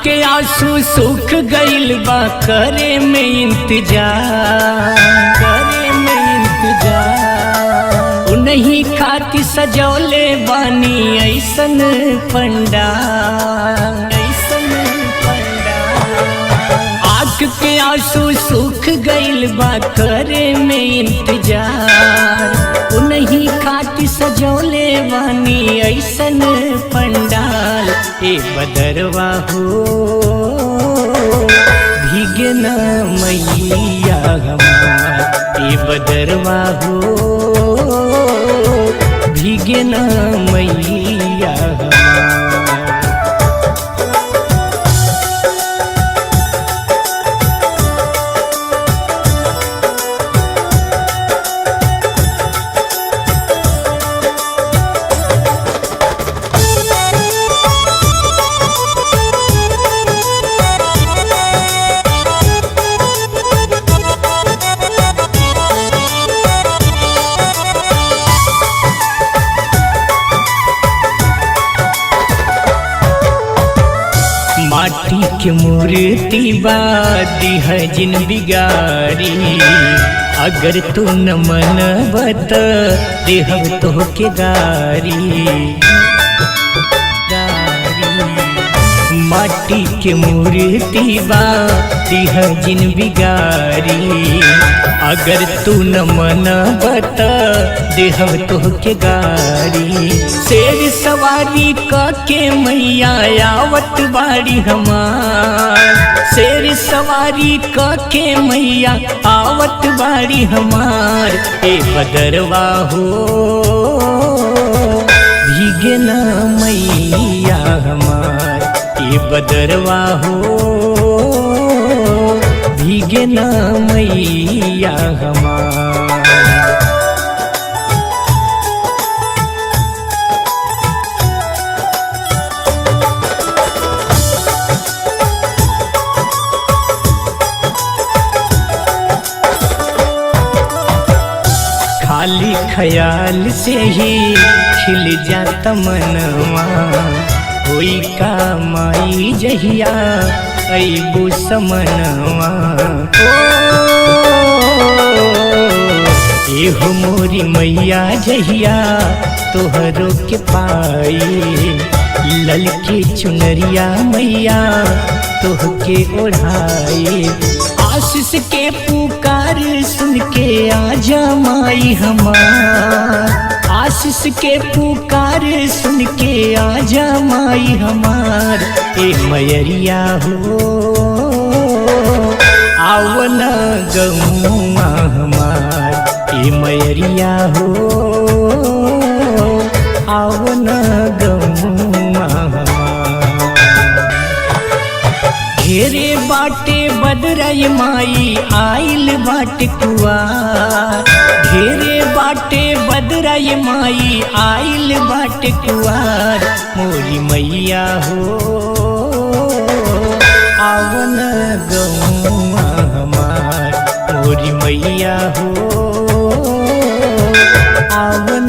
के आंसू सूख गइल बा, करे में इंतजार, करे में इंतजार। उन्हीं खातिर सजौले बानी ऐसन पंडाल, ऐसन पंडाल। आँख के आंसू सूख गइल बा, करे में इंतजार। उन्हीं खातिर सजौले बानी ऐसन पंडाल। ए बदरवा हो भीगे न मैया हमार, ए बदरवा हो भीगे न मैया हमार। माटी के मूर्ति बादी है जिन बिगारी, अगर तू न मनबत देहब तो के गारी। माटी के मूर्ति बादी है जिन बिगारी, अगर तू न मनबत देहब तो के गारी। शेर सवारी के मैया आवत बाड़ी हमार, शेर सवारी के मैया आवत बाड़ी हमार। ए बदरवा हो भीगे न मैया हमार, ए बदरवा हो भीगे न मैया हमार। खाली ख्याल से ही खिल जाता मनवा, होई का माई जहिया अइबू समनवा। एहो मोरी मैया जहिया तोहरो के पाई, ललकी चुनरिया मैया तोहके ओढ़ाई। आशीष के पुकार सुन के आजा माई हमार, आशीष के पुकार सुन के आजा माई हमार। ए मयरिया हो आवन गौआ हमार, ए मयरिया हो आवन गौआ हमार। घेरे बाटे बदरई माई आइल बाटे कुआर, घेरे बाटे बदरई माई आइल बाटे कुआर। मोरी मैया हो आवन गौआ हमार, मोरी मैया हो आवन